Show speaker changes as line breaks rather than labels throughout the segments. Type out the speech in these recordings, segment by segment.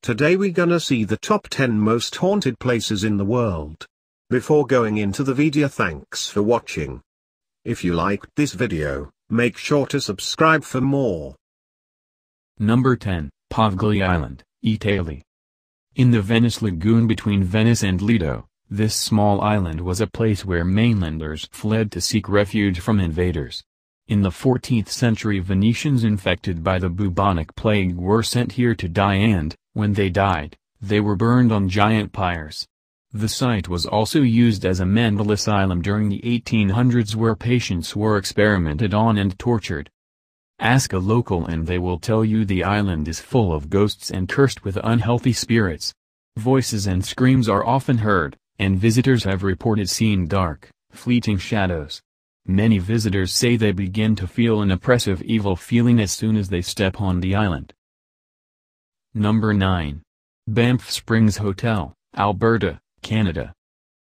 Today we gonna see the top 10 most haunted places in the world. Before going into the video, thanks for watching. If you liked this video, make sure to subscribe for more.
Number 10, Pavia Island, Italy. In the Venice lagoon between Venice and Lido, this small island was a place where mainlanders fled to seek refuge from invaders. In the 14th century, Venetians infected by the bubonic plague were sent here to die, and, when they died, they were burned on giant pyres. The site was also used as a mental asylum during the 1800s, where patients were experimented on and tortured. Ask a local and they will tell you the island is full of ghosts and cursed with unhealthy spirits. Voices and screams are often heard, and visitors have reported seeing dark, fleeting shadows. Many visitors say they begin to feel an oppressive evil feeling as soon as they step on the island. Number 9. Banff Springs Hotel, Alberta, Canada.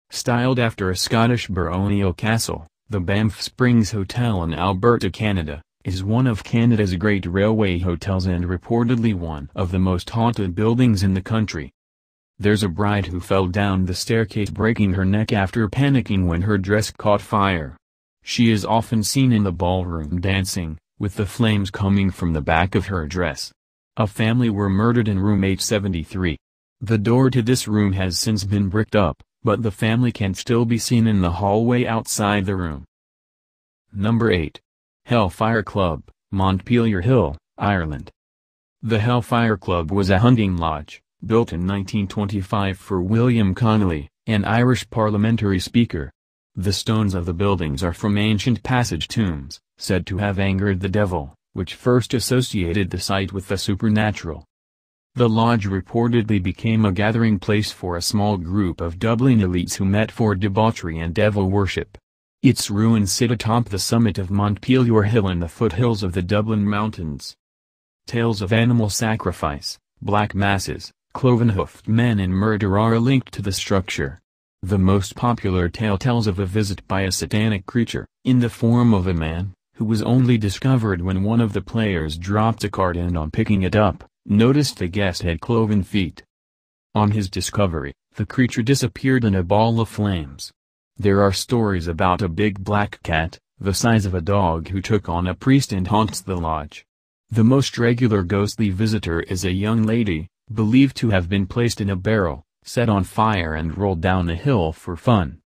Styled after a Scottish baronial castle, the Banff Springs Hotel in Alberta, Canada, is one of Canada's great railway hotels and reportedly one of the most haunted buildings in the country. There's a bride who fell down the staircase breaking her neck after panicking when her dress caught fire. She is often seen in the ballroom dancing, with the flames coming from the back of her dress. A family were murdered in room 873. The door to this room has since been bricked up, but the family can still be seen in the hallway outside the room. Number 8. Hellfire Club, Montpelier Hill, Ireland. The Hellfire Club was a hunting lodge, built in 1925 for William Connolly, an Irish parliamentary speaker. The stones of the buildings are from ancient passage tombs, said to have angered the devil, which first associated the site with the supernatural. The lodge reportedly became a gathering place for a small group of Dublin elites who met for debauchery and devil worship. Its ruins sit atop the summit of Montpelier Hill in the foothills of the Dublin Mountains. Tales of animal sacrifice, black masses, cloven-hoofed men and murder are linked to the structure. The most popular tale tells of a visit by a satanic creature, in the form of a man, who was only discovered when one of the players dropped a card and on picking it up, noticed the guest had cloven feet. On his discovery, the creature disappeared in a ball of flames. There are stories about a big black cat, the size of a dog, who took on a priest and haunts the lodge. The most regular ghostly visitor is a young lady, believed to have been placed in a barrel, set on fire and rolled down a hill for fun.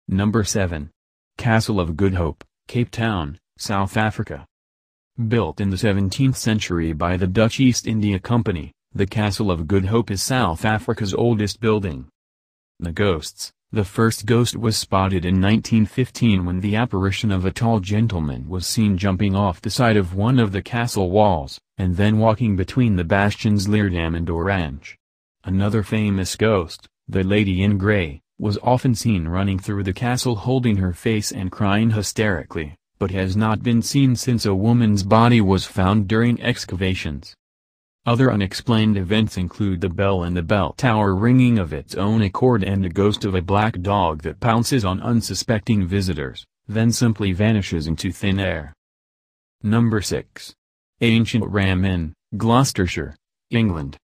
Number 7. Castle of Good Hope, Cape Town, South Africa. Built in the 17th century by the Dutch East India Company, the Castle of Good Hope is South Africa's oldest building. The ghosts. The first ghost was spotted in 1915 when the apparition of a tall gentleman was seen jumping off the side of one of the castle walls, and then walking between the bastions Leerdam and Orange. Another famous ghost, the Lady in Grey, was often seen running through the castle holding her face and crying hysterically, but has not been seen since a woman's body was found during excavations. Other unexplained events include the bell in the bell tower ringing of its own accord and the ghost of a black dog that pounces on unsuspecting visitors, then simply vanishes into thin air. Number 6. Ancient Ram Inn, Gloucestershire, England.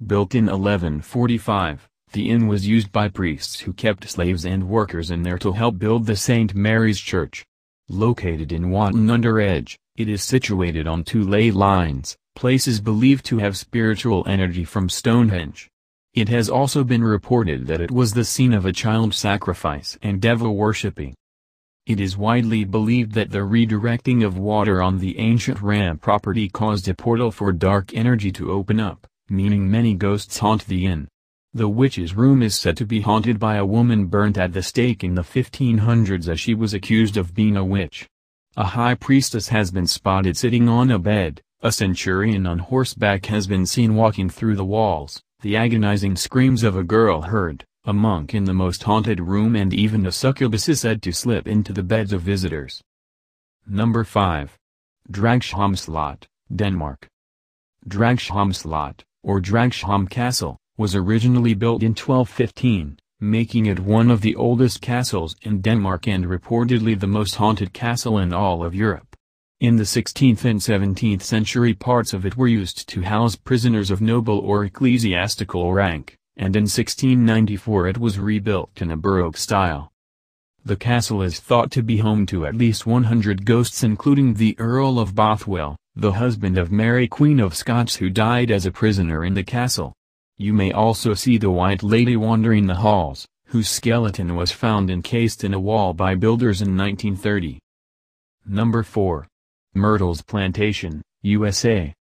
Built in 1145, the inn was used by priests who kept slaves and workers in there to help build the St. Mary's Church. Located in Watton-under-Edge, it is situated on two ley lines, places believed to have spiritual energy from Stonehenge. It has also been reported that it was the scene of a child sacrifice and devil worshipping. It is widely believed that the redirecting of water on the ancient Ram property caused a portal for dark energy to open up, meaning many ghosts haunt the inn. The witch's room is said to be haunted by a woman burnt at the stake in the 1500s as she was accused of being a witch. A high priestess has been spotted sitting on a bed, a centurion on horseback has been seen walking through the walls, the agonizing screams of a girl heard, a monk in the most haunted room, and even a succubus is said to slip into the beds of visitors. Number 5. Dragstad Slot, Denmark. Dragstad Slot, or Dragstad Castle, was originally built in 1215, making it one of the oldest castles in Denmark and reportedly the most haunted castle in all of Europe. In the 16th and 17th century parts of it were used to house prisoners of noble or ecclesiastical rank, and in 1694 it was rebuilt in a Baroque style. The castle is thought to be home to at least 100 ghosts, including the Earl of Bothwell, the husband of Mary Queen of Scots, who died as a prisoner in the castle. You may also see the White Lady wandering the halls, whose skeleton was found encased in a wall by builders in 1930. Number 4. Myrtles Plantation, USA.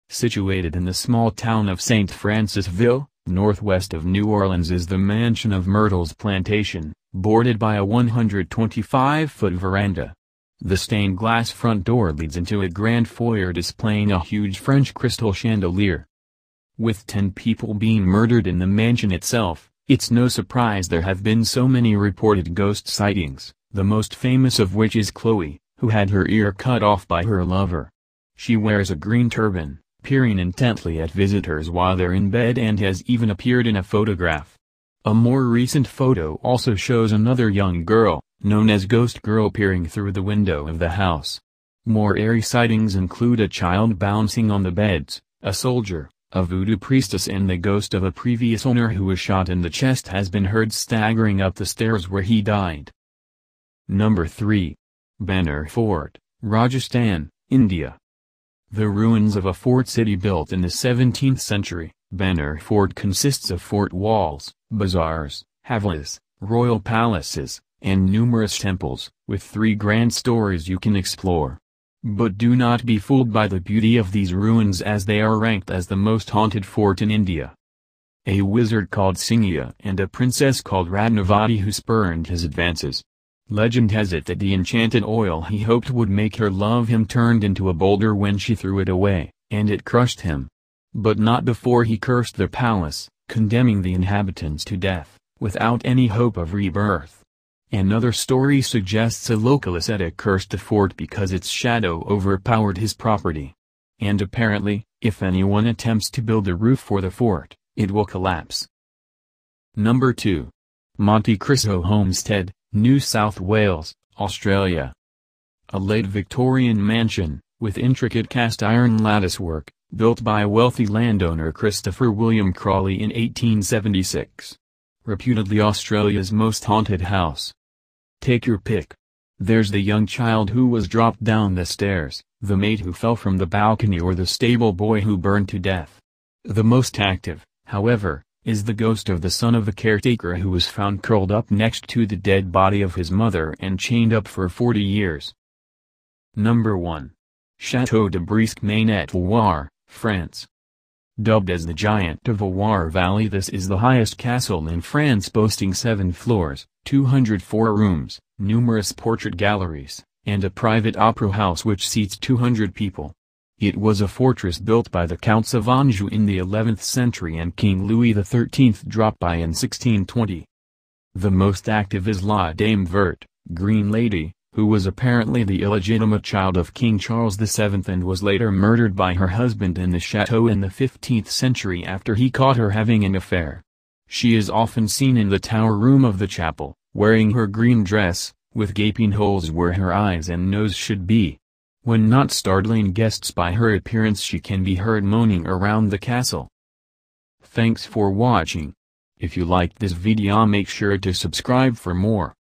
Situated in the small town of St. Francisville, northwest of New Orleans, is the mansion of Myrtles Plantation, bordered by a 125-foot veranda. The stained glass front door leads into a grand foyer displaying a huge French crystal chandelier. With 10 people being murdered in the mansion itself, it's no surprise there have been so many reported ghost sightings, the most famous of which is Chloe, who had her ear cut off by her lover. She wears a green turban, peering intently at visitors while they're in bed, and has even appeared in a photograph. A more recent photo also shows another young girl, known as Ghost Girl, peering through the window of the house. More eerie sightings include a child bouncing on the beds, a soldier, a voodoo priestess, and the ghost of a previous owner who was shot in the chest has been heard staggering up the stairs where he died. Number 3. Banner Fort, Rajasthan, India. The ruins of a fort city built in the 17th century, Banner Fort consists of fort walls, bazaars, havelis, royal palaces, and numerous temples, with 3 grand stories you can explore. But do not be fooled by the beauty of these ruins, as they are ranked as the most haunted fort in India. A wizard called Singya and a princess called Ratnavati who spurned his advances. Legend has it that the enchanted oil he hoped would make her love him turned into a boulder when she threw it away, and it crushed him. But not before he cursed the palace, condemning the inhabitants to death, without any hope of rebirth. Another story suggests a local ascetic cursed the fort because its shadow overpowered his property. And apparently, if anyone attempts to build a roof for the fort, it will collapse. Number 2. Monte Cristo Homestead, New South Wales, Australia. A late Victorian mansion, with intricate cast-iron latticework, built by wealthy landowner Christopher William Crawley in 1876. Reputedly Australia's most haunted house. Take your pick. There's the young child who was dropped down the stairs, the maid who fell from the balcony, or the stable boy who burned to death. The most active, however, is the ghost of the son of the caretaker who was found curled up next to the dead body of his mother and chained up for 40 years. Number 1. Chateau de Brisque, Maine-et-Loire, France. Dubbed as the Giant of the Loire Valley, this is the highest castle in France, boasting 7 floors, 204 rooms, numerous portrait galleries, and a private opera house which seats 200 people. It was a fortress built by the Counts of Anjou in the 11th century, and King Louis XIII dropped by in 1620. The most active is La Dame Verte, Green Lady, who was apparently the illegitimate child of King Charles VII and was later murdered by her husband in the chateau in the 15th century after he caught her having an affair. She is often seen in the tower room of the chapel, wearing her green dress, with gaping holes where her eyes and nose should be. When not startling guests by her appearance, she can be heard moaning around the castle. Thanks for watching. If you liked this video, make sure to subscribe for more.